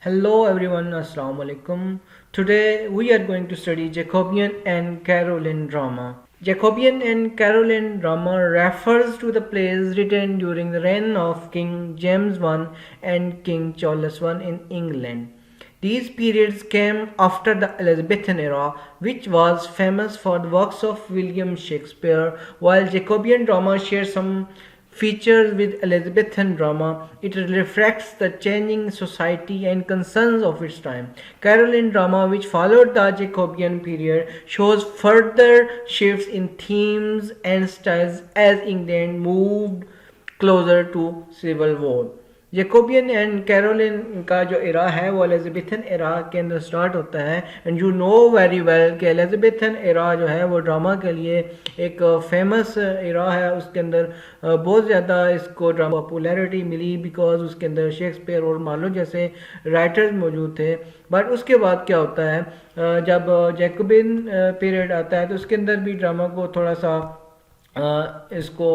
Hello everyone, Assalamu alaikum. Today we are going to study Jacobean and Caroline drama. Jacobean and Caroline drama refers to the plays written during the reign of King James I and King Charles I in England. These periods came after the Elizabethan era, which was famous for the works of William Shakespeare, while Jacobean drama shares some features with Elizabethan drama. It reflects the changing society and concerns of its time. Caroline drama, which followed the Jacobean period, shows further shifts in themes and styles as England moved closer to civil war. Jacobean and Caroline का जो इरा है वो Elizabethan इरा के अंदर start होता है and you know very well कि Elizabethan इरा जो है वो ड्रामा के लिए एक फेमस इरा है। उसके अंदर बहुत ज़्यादा इसको ड्रामा पॉपुलैरिटी मिली बिकॉज उसके अंदर शेक्सपियर और मार्लो जैसे राइटर्स मौजूद थे। बट उसके बाद क्या होता है, जब जैकोबियन पीरियड आता है तो उसके अंदर भी ड्रामा को थोड़ा सा इसको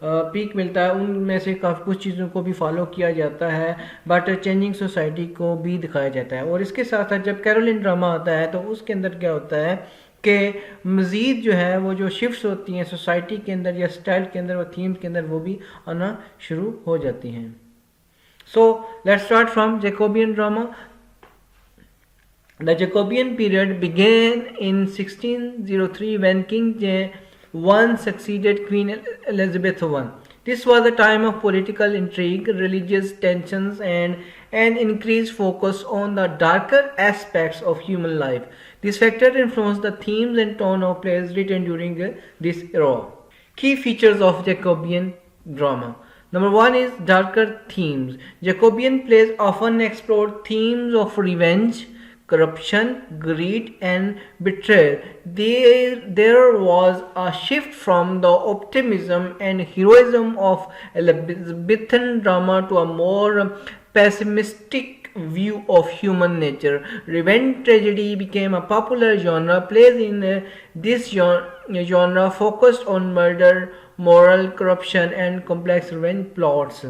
पीक मिलता है। उनमें से काफ़ी कुछ चीज़ों को भी फॉलो किया जाता है बट चेंजिंग सोसाइटी को भी दिखाया जाता है। और इसके साथ साथ जब कैरोलिन ड्रामा आता है तो उसके अंदर क्या होता है कि मज़ीद जो है वो जो शिफ्ट्स होती हैं सोसाइटी के अंदर या स्टाइल के अंदर, वो थीम्स के अंदर वो भी आना शुरू हो जाती हैं। So let's start from Jacobean drama. The Jacobean period began in 1603 when King James I succeeded Queen Elizabeth I. This was a time of political intrigue, religious tensions, and an increased focus on the darker aspects of human life. This factor influenced the themes and tone of plays written during this era. Key features of Jacobean drama. Number one is darker themes. Jacobean plays often explored themes of revenge, corruption, greed, and betrayal. There was a shift from the optimism and heroism of Elizabethan drama to a more pessimistic view of human nature. Revenge tragedy became a popular genre. Plays in this genre focused on murder, moral corruption, and complex revenge plots.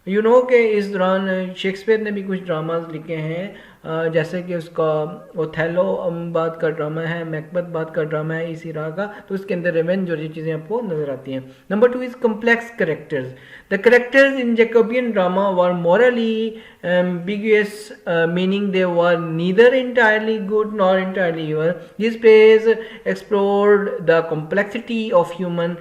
You know कि इस दौरान Shakespeare ने भी कुछ dramas लिखे हैं, जैसे कि उसका ओथेलो बाद का ड्रामा है, मैकबथ बाद का ड्रामा है इस इरा का, तो उसके अंदर रिवेंज और ये चीज़ें आपको नजर आती हैं। Number two is complex characters. The characters in Jacobean drama were morally ambiguous, meaning they were neither entirely good nor entirely evil. These plays explored the complexity of human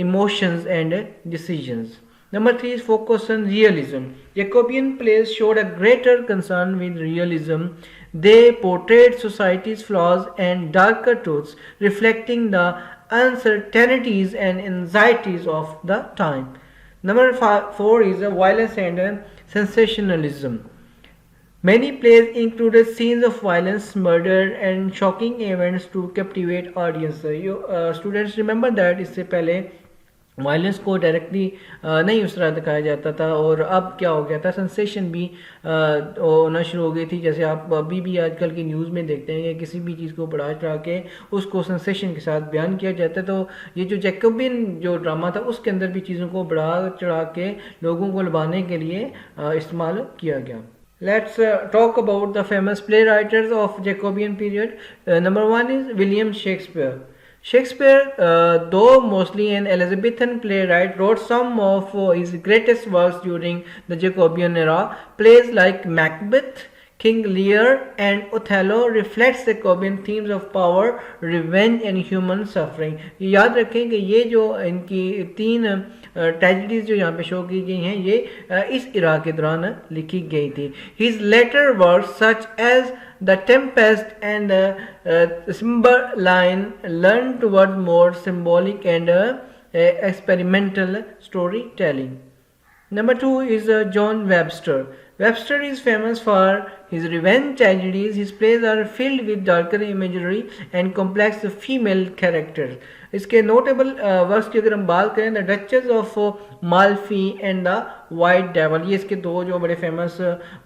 emotions and decisions. Number three is focus on realism. Jacobean plays showed a greater concern with realism. They portrayed society's flaws and darker truths, reflecting the uncertainties and anxieties of the time. Number four is violence and sensationalism. Many plays included scenes of violence, murder, and shocking events to captivate audiences. You students remember that इससे पहले violence को directly नहीं उस तरह दिखाया जाता था, और अब क्या हो गया था, सेंसेशन भी होना शुरू हो गई थी। जैसे आप अभी भी आजकल की न्यूज़ में देखते हैं कि किसी भी चीज़ को बढ़ा चढ़ा के उसको सेंसेशन के साथ बयान किया जाता है। तो ये जो जैकोबियन जो ड्रामा था उसके अंदर भी चीज़ों को बढ़ा चढ़ा के लोगों को लुभाने के लिए इस्तेमाल किया गया। Let's talk about the famous playwriters of Jacobean period. Number one is William Shakespeare. Shakespeare, though mostly an Elizabethan playwright, wrote some of his greatest works during the Jacobean era. Plays like Macbeth, King Lear, and Othello reflects Jacobean themes of power, revenge, and human suffering. याद रखें कि ये जो इनकी तीन tragedies जो यहाँ पे शो की गई हैं ये इस इरा के दौरान लिखी गई थी। His later works such as The Tempest and Cymbeline learn towards more symbolic and experimental storytelling. Number two is John Webster. Webster is famous for his revenge tragedies. His plays are filled with darker imagery and complex female characters. इसके notable works की अगर हम बात करें, the duchess of Malfi and the white devil, ये इसके दो जो बड़े फेमस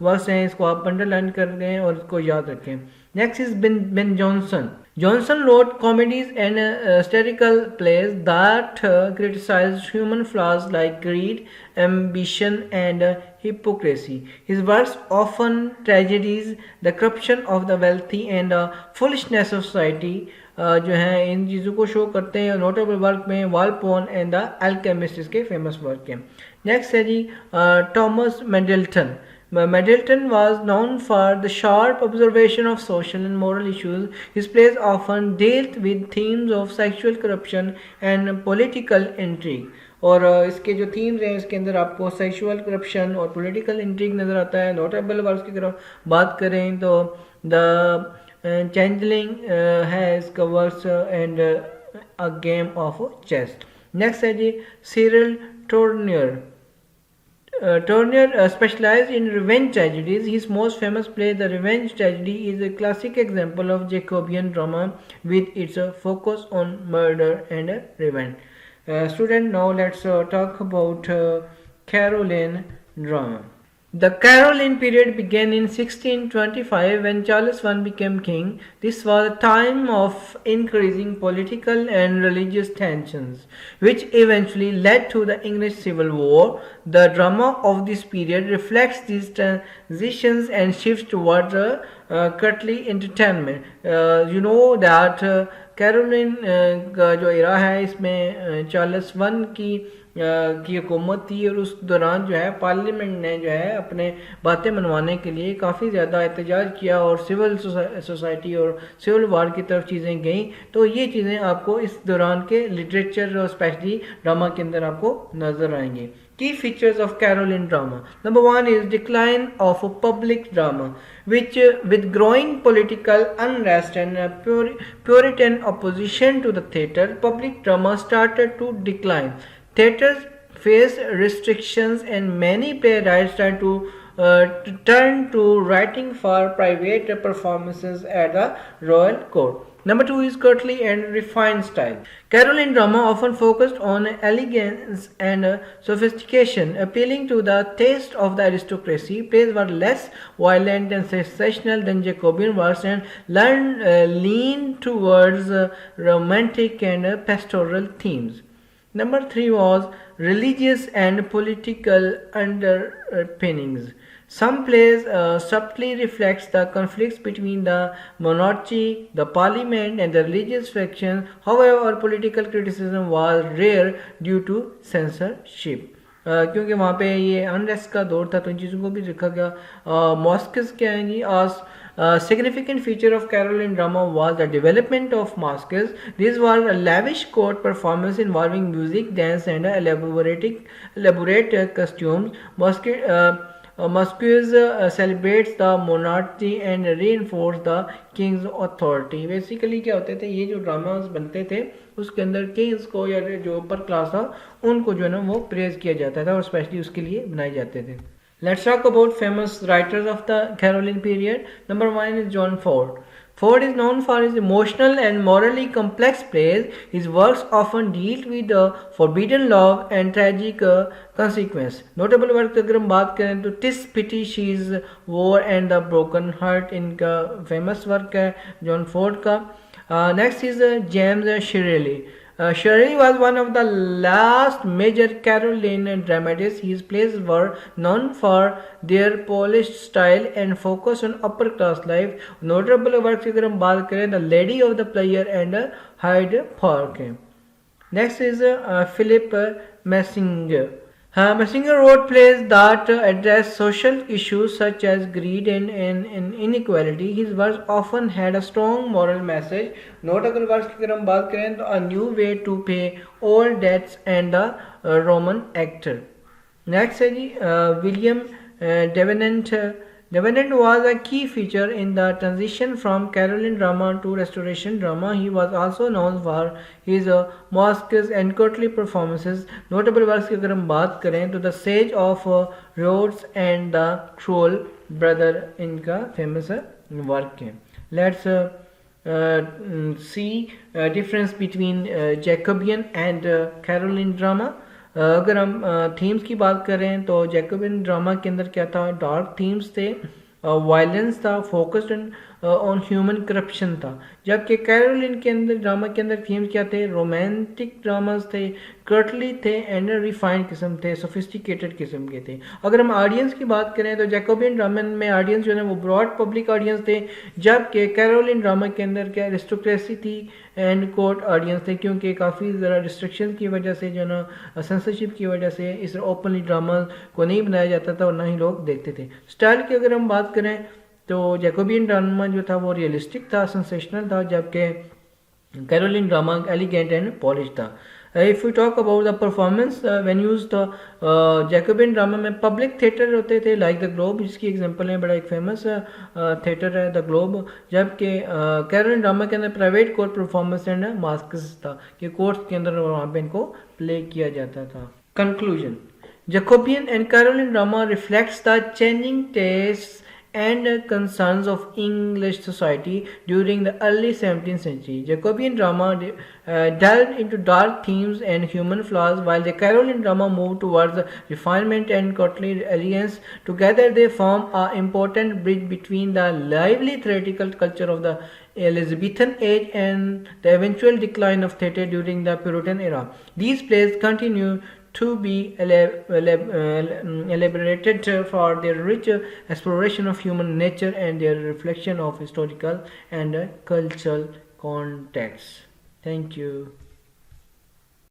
वर्क्स हैं, इसको आप अंडरलाइन कर दें और इसको याद रखें। Next is Ben Jonson. Johnson wrote comedies and satirical plays that criticized human flaws like greed, ambition, and hypocrisy. His works often tragedies, the corruption of the wealthy, and foolishness of society जो है इन चीज़ों को show करते हैं. Notable work में वालपोन and the alchemist इसके famous work हैं. Next है जी Thomas मेंडल्टन. Middleton was known for the sharp observation of social and moral issues. His plays often dealt with themes of sexual corruption and political intrigue. और इसके जो themes हैं इसके अंदर आपको सेक्सुअल करप्शन और पॉलिटिकल इंट्रिग नज़र आता है. नोटेबल वर्क्स की अगर बात करें तो द चैंडलिंग है इसका works and a game of chess. Next है जी Cyril Tourneur. Turner specialized in revenge tragedies. His most famous play, The Revenge Tragedy, is a classic example of Jacobean drama with its focus on murder and revenge. Student, now let's talk about Caroline drama. The Caroline period began in 1625 when Charles I became king. This was a time of increasing political and religious tensions, which eventually led to the English Civil War. The drama of this period reflects these transitions and shifts towards courtly entertainment. You know that Caroline का जो इरा है इसमें Charles one की हुकूमत थी और उस दौरान जो है पार्लियामेंट ने जो है अपने बातें मनवाने के लिए काफ़ी ज़्यादा एहतजाज किया और सिविल सोसाइटी और सिविल वार की तरफ चीज़ें गई. तो ये चीज़ें आपको इस दौरान के लिटरेचर और स्पेशली ड्रामा के अंदर आपको नज़र आएंगी. Key features of Caroline drama. Number one is decline of public drama, which with growing political unrest and Puritan opposition to the theatre, public drama started to decline. Theatres faced restrictions and many playwrights tried to turn to writing for private performances at the royal court. Number two is courtly and refined style. Caroline drama often focused on elegance and sophistication, appealing to the taste of the aristocracy. Plays were less violent and sensational than Jacobean works and leaned towards romantic and pastoral themes. Number three was religious and political underpinnings. Some plays subtly reflects the conflicts between the monarchy, the parliament, and the religious factions. However, political criticism was rare due to censorship. क्योंकि वहाँ पे ये unrest का दौर था तो इन चीज़ों को भी रखा गया. मॉस्क्स क्या हैं जी? Significant feature of Caroline drama was the development of masques. These were lavish court performances involving music, dance, and elaborate costumes. Masques celebrates the monarchy and reinforce the king's authority. Basically क्या होते थे ये जो dramas बनते थे उसके अंदर Kings को या जो अपर क्लास था उनको जो है ना वो प्रेज किया जाता था और स्पेशली उसके लिए बनाए जाते थे. Let's talk about famous writers of the Caroline period. Number one is John Ford. Ford is known for his emotional and morally complex plays. His works often deal with the forbidden love and tragic consequence. Notable work अगर हम बात करें तो Tis Pity She's War and the Broken Heart इनका famous work है John Ford का. Next is James Shirley. Shirley was one of the last major Caroline dramatists. His plays were known for their polished style and focus on upper class life. Notable works अगर हम बात करें The Lady of the Player and Hyde Park. Next is Philip Messinger. Messinger wrote plays that address social issues such as greed and inequality. His works often had a strong moral message. Notable works की अगर हम बात करें तो A New Way to Pay All Debts and the Roman Actor. Next है जी William Davenant. Davenant was a key feature in the transition from Caroline drama to Restoration drama. He was also known for his masques and courtly performances. Notable works की अगर हम बात करें तो The Sage of Rhodes and The Troll Brother इनका famous work है. Let's see difference between Jacobean and Caroline drama. अगर हम थीम्स की बात करें तो जैकोबियन ड्रामा के अंदर क्या था डार्क थीम्स थे वायलेंस था फोकस्ड ऑन ह्यूमन करप्शन था, जबकि कैरोलिन के अंदर ड्रामा के अंदर थीम्स क्या थे, रोमांटिक ड्रामास थे, कर्टली थे एंड रिफाइंड किस्म थे, सोफिस्टिकेटेड किस्म के थे। अगर हम ऑडियंस की बात करें तो जैकोबियन ड्रामा में ऑडियंस जो है वो ब्रॉड पब्लिक ऑडियंस थे, जबकि कैरोलिन ड्रामा के अंदर क्या एरिस्टोक्रेसी थी एंड कोर्ट ऑडियंस थे, क्योंकि काफ़ी ज़रा रिस्ट्रिक्शन की वजह से जो ना सेंसरशिप की वजह से इस ओपनली ड्रामा को नहीं बनाया जाता था और ना ही लोग देखते थे। स्टाइल की अगर हम बात करें तो जैकोबियन ड्रामा जो था वो रियलिस्टिक था, सेंसेशनल था, जबकि Caroline drama elegant and polish था। If you talk about the performance venues, तो जैकोबियन ड्रामा में पब्लिक थिएटर होते थे लाइक द ग्लोब, जिसकी एग्जांपल है, बड़ा एक फेमस थिएटर है द ग्लोब, जबकि कैरोलिन ड्रामा के अंदर private court performance and masques था कि कोर्ट के अंदर वहाँ पे इनको प्ले किया जाता था। Conclusion, Jacobean and Caroline drama reflects the changing tastes and concerns of English society during the early 17th century. Jacobean drama delved into dark themes and human flaws, while the Caroline drama moved towards refinement and courtly elegance. Together, they form an important bridge between the lively theatrical culture of the Elizabethan age and the eventual decline of theatre during the Puritan era. These plays continue to be elaborated for their rich exploration of human nature and their reflection of historical and cultural contexts. Thank you.